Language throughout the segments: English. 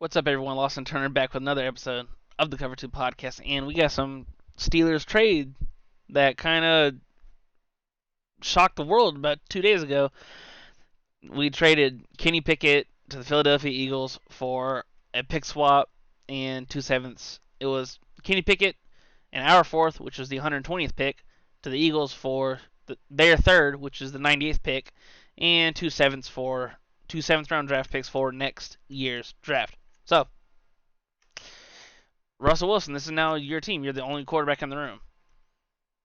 What's up, everyone? Lawson Turner back with another episode of the Cover 2 podcast, and we got some Steelers trade that kind of shocked the world about 2 days ago. We traded Kenny Pickett to the Philadelphia Eagles for a pick swap and 2/7. It was Kenny Pickett and our fourth, which was the 120th pick, to the Eagles for their third, which is the 98th pick, and 2/7 for 2 7th round draft picks for next year's draft. So, Russell Wilson, this is now your team. You're the only quarterback in the room.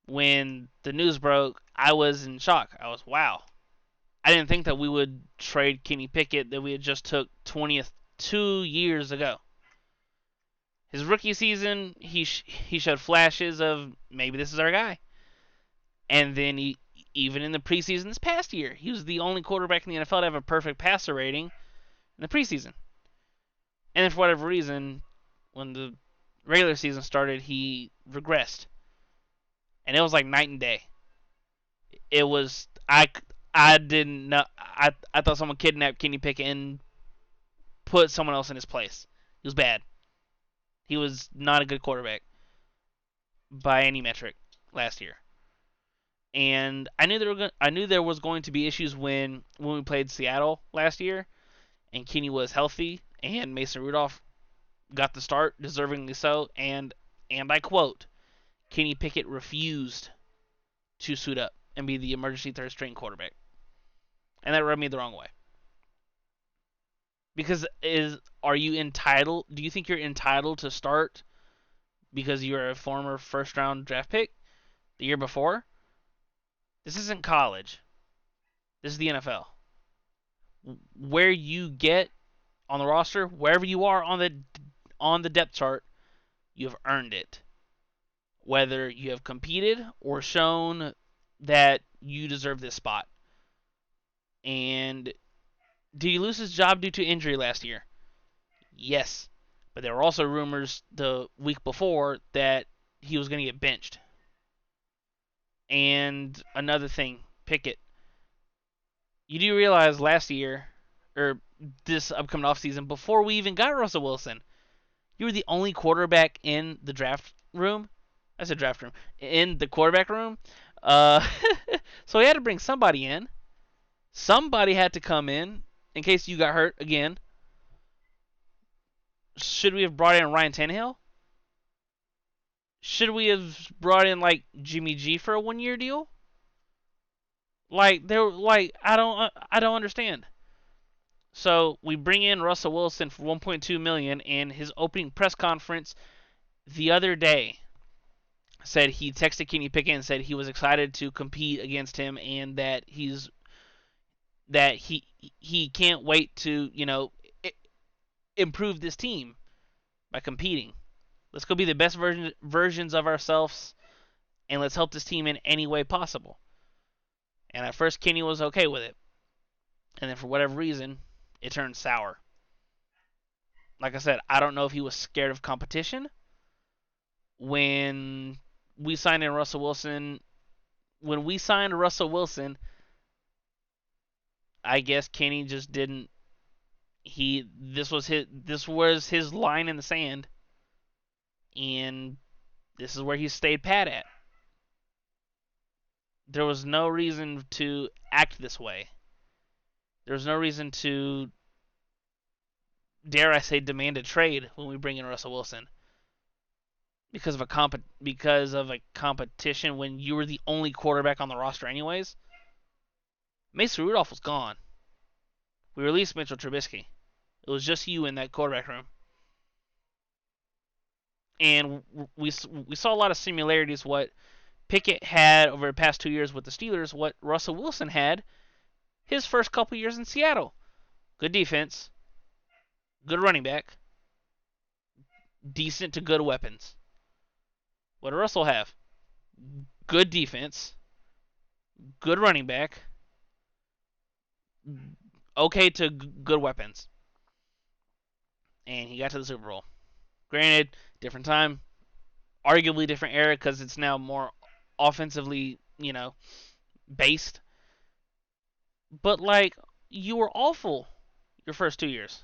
When the news broke, I was in shock. I was, wow. I didn't think that we would trade Kenny Pickett that we had just took 20th 2 years ago. His rookie season, he showed flashes of maybe this is our guy. And then even in the preseason this past year, he was the only quarterback in the NFL to have a perfect passer rating in the preseason. And then for whatever reason, when the regular season started, he regressed. And it was like night and day. It was I didn't know. I thought someone kidnapped Kenny Pickett and put someone else in his place. He was bad. He was not a good quarterback by any metric last year. And I knew there was going to be issues when we played Seattle last year, and Kenny was healthy, and Mason Rudolph got the start, deservingly so. And I quote, Kenny Pickett refused to suit up and be the emergency third string quarterback. And that rubbed me the wrong way. Because are you entitled? Do you think you're entitled to start because you're a former first round draft pick the year before? This isn't college. This is the NFL. Where you get on the roster, wherever you are on the depth chart, you have earned it. Whether you have competed or shown that you deserve this spot. And did he lose his job due to injury last year? Yes. But there were also rumors the week before that he was going to get benched. And another thing, Pickett. You do realize last year, or this upcoming offseason, before we even got Russell Wilson, you were the only quarterback in the draft room. I said draft room. In the quarterback room. So he had to bring somebody in. Somebody had to come in case you got hurt again. Should we have brought in Ryan Tannehill? Should we have brought in like Jimmy G for a 1 year deal? I don't understand. So we bring in Russell Wilson for 1.2 million, and his opening press conference the other day said he texted Kenny Pickett and said he was excited to compete against him and that he can't wait to, improve this team by competing. Let's go be the best versions of ourselves, and let's help this team in any way possible. And at first, Kenny was okay with it. And then for whatever reason, it turned sour. Like I said, I don't know if he was scared of competition. When we signed Russell Wilson, I guess Kenny just didn't. This was his line in the sand, and this is where he stayed pat at. There was no reason to act this way. There was no reason to, dare I say, demand a trade when we bring in Russell Wilson because of a competition when you were the only quarterback on the roster anyways. Mason Rudolph was gone. We released Mitchell Trubisky. It was just you in that quarterback room. And we saw a lot of similarities what Pickett had over the past 2 years with the Steelers, what Russell Wilson had his first couple years in Seattle. Good defense, good running back, decent to good weapons. What did Russell have? Good defense, good running back, okay to good weapons. And he got to the Super Bowl. Granted, different time, arguably different era because it's now more offensively, based. But you were awful your first 2 years.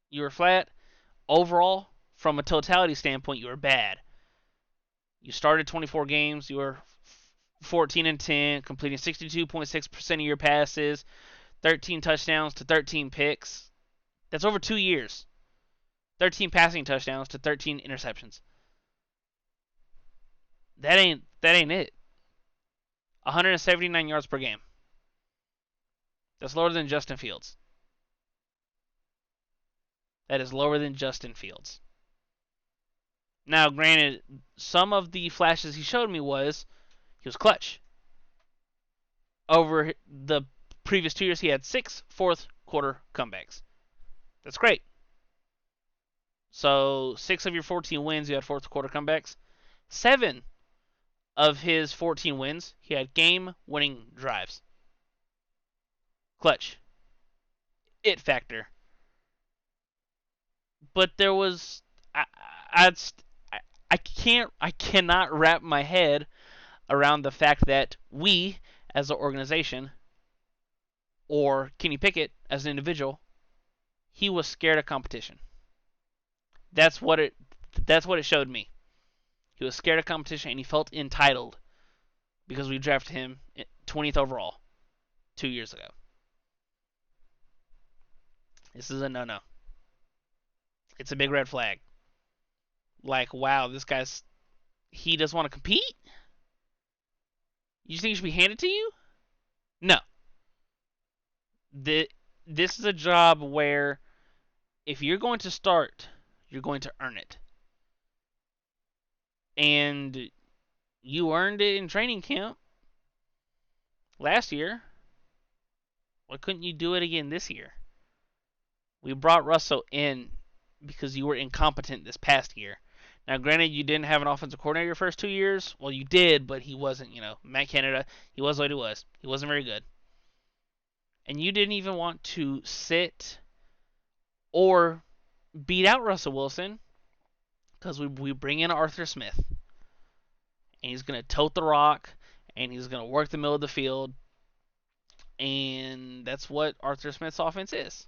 You were flat. overall, from a totality standpoint, you were bad. You started 24 games. You were 14 and 10, completing 62.6% of your passes, 13 touchdowns to 13 picks. That's over 2 years. 13 passing touchdowns to 13 interceptions. That ain't it. 179 yards per game. That's lower than Justin Fields. That is lower than Justin Fields. Now, granted, some of the flashes he showed me was he was clutch. Over the previous 2 years, he had 6 fourth quarter comebacks. That's great. So 6 of your 14 wins, you had fourth quarter comebacks. 7 of his 14 wins, he had game-winning drives. Clutch. It factor. But there was, I cannot wrap my head around the fact that we, as an organization, or Kenny Pickett as an individual, he was scared of competition. That's what it showed me. He was scared of competition and he felt entitled because we drafted him 20th overall 2 years ago. This is a no-no. It's a big red flag. Like, wow, he doesn't want to compete? You think it should be handed to you? No. This is a job where if you're going to start, you're going to earn it. And you earned it in training camp last year. Why couldn't you do it again this year? We brought Russell in because you were incompetent this past year. Now, granted, you didn't have an offensive coordinator your first 2 years. Well, you did, but he wasn't, Matt Canada, he was what he was. He wasn't very good. And you didn't even want to sit or beat out Russell Wilson because we bring in Arthur Smith. And he's going to tote the rock, and he's going to work the middle of the field. And that's what Arthur Smith's offense is.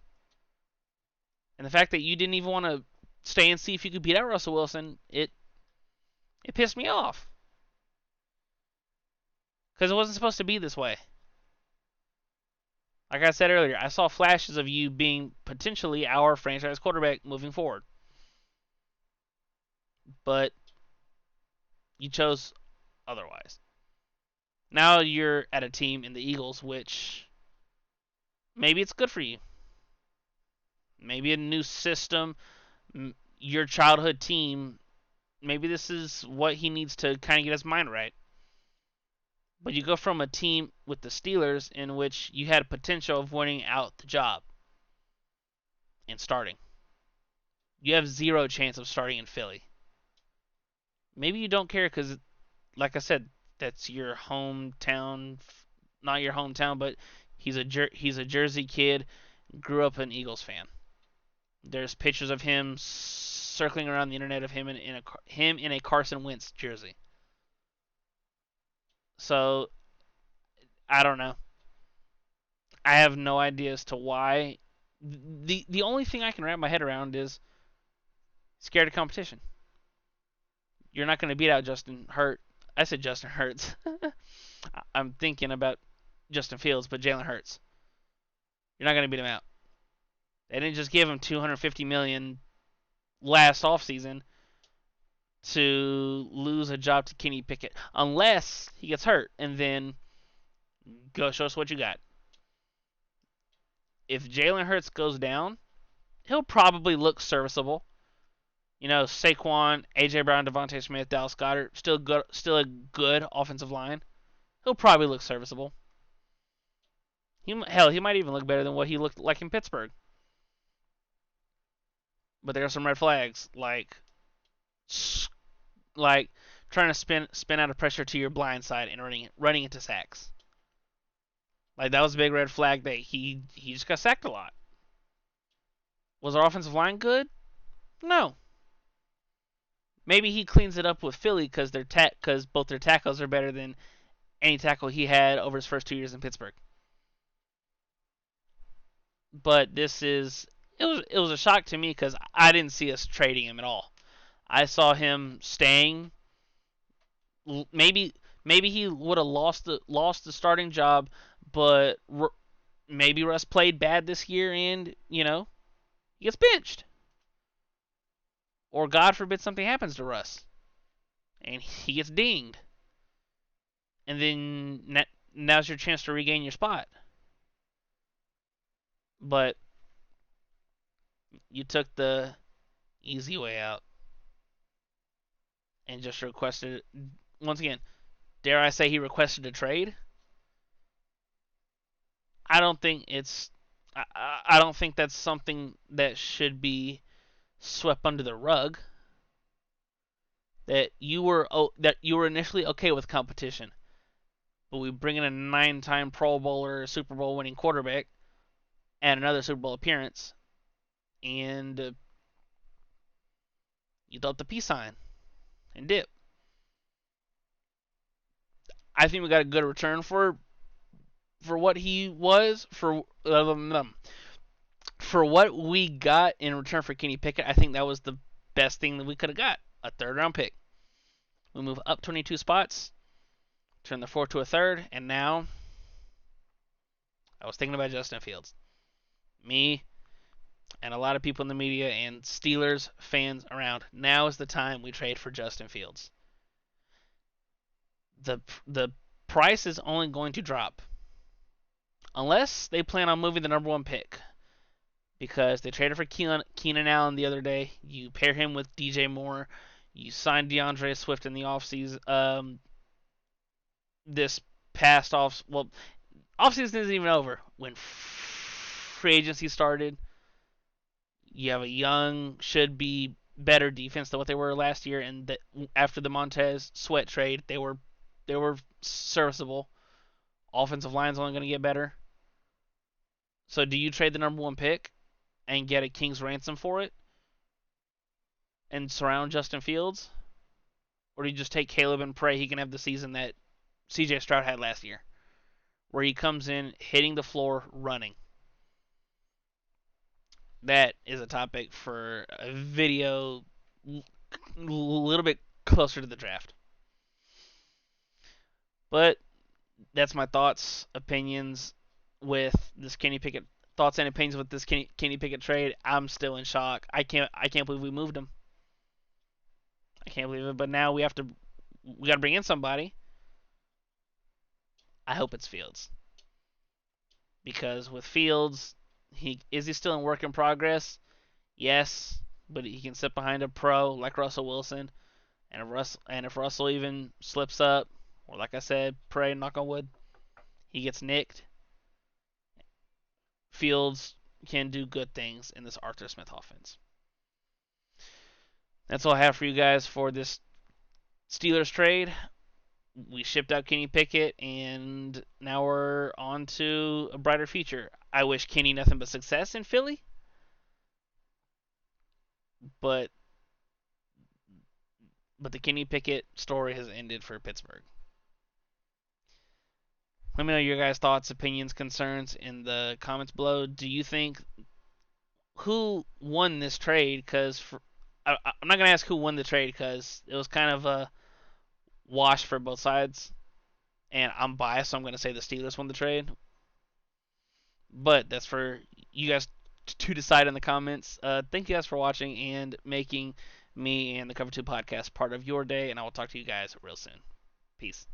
And the fact that you didn't even want to stay and see if you could beat out Russell Wilson, it pissed me off. Because it wasn't supposed to be this way. Like I said earlier, I saw flashes of you being potentially our franchise quarterback moving forward. But you chose otherwise. Now you're at a team in the Eagles, which maybe it's good for you. Maybe a new system, your childhood team, maybe this is what he needs to kind of get his mind right. But you go from a team with the Steelers in which you had potential of winning out the job and starting. You have 0 chance of starting in Philly. Maybe you don't care because, like I said, that's your hometown. Not your hometown, but he's a Jersey kid, grew up an Eagles fan. There's pictures of him circling around the internet of him in a Carson Wentz jersey. So, I don't know. I have no idea as to why. The only thing I can wrap my head around is scared of competition. You're not going to beat out Justin Hurts. I said Justin Hurts. I'm thinking about Justin Fields, but Jalen Hurts. You're not going to beat him out. They didn't just give him $250 million last offseason to lose a job to Kenny Pickett, unless he gets hurt, and then go show us what you got. If Jalen Hurts goes down, he'll probably look serviceable. Saquon, A.J. Brown, Devontae Smith, Dallas Goedert, still a good offensive line. He'll probably look serviceable. He might even look better than what he looked like in Pittsburgh. But there are some red flags, like trying to spin out of pressure to your blind side and running into sacks. Like, that was a big red flag that he just got sacked a lot. Was our offensive line good? No. Maybe he cleans it up with Philly because both their tackles are better than any tackle he had over his first 2 years in Pittsburgh. But this is it was a shock to me because I didn't see us trading him at all. I saw him staying. Maybe he would have lost the starting job, but maybe Russ played bad this year and he gets benched, or God forbid something happens to Russ and he gets dinged, and then now's your chance to regain your spot. But you took the easy way out and just requested, once again, dare I say he requested a trade? I don't think it's I don't think that's something that should be swept under the rug. That you were initially okay with competition, but we bring in a 9-time Pro Bowler, Super Bowl winning quarterback, and another Super Bowl appearance, and you throw up the peace sign and dip. I think we got a good return for what he was for what we got in return for Kenny Pickett. I think that was the best thing that we could have got, a third-round pick. We move up 22 spots, turn the fourth to a third, and now I was thinking about Justin Fields. Me and a lot of people in the media and Steelers fans around. Now is the time we trade for Justin Fields. The price is only going to drop unless they plan on moving the number one pick, because they traded for Keenan Allen the other day. You pair him with DJ Moore. You signed DeAndre Swift in the offseason. This past offseason isn't even over. When free agency started, you have a young, should be better defense than what they were last year, and after the Montez Sweat trade, they were serviceable. Offensive line's only going to get better. So do you trade the number one pick and get a king's ransom for it and surround Justin Fields? Or do you just take Caleb and pray he can have the season that CJ Stroud had last year, where he comes in hitting the floor running? That is a topic for a video a little bit closer to the draft. But that's my opinions with this Kenny Pickett Kenny Pickett trade. I'm still in shock. I can't believe we moved him. I can't believe it. But now we got to bring in somebody. I hope it's Fields, because with Fields, is he still in work in progress? Yes, but he can sit behind a pro like Russell Wilson, and if Russell even slips up, or like I said, pray, knock on wood, he gets nicked, Fields can do good things in this Arthur Smith offense. That's all I have for you guys for this Steelers trade. We shipped out Kenny Pickett, and now we're on to a brighter future. I wish Kenny nothing but success in Philly, but the Kenny Pickett story has ended for Pittsburgh. Let me know your guys' thoughts, opinions, concerns in the comments below. Do you think who won this trade? Because I'm not gonna ask who won the trade, because it was kind of a wash for both sides, and I'm biased, so I'm gonna say the Steelers won the trade. But that's for you guys to decide in the comments. Thank you guys for watching and making me and the Cover 2 podcast part of your day, and I will talk to you guys real soon. Peace.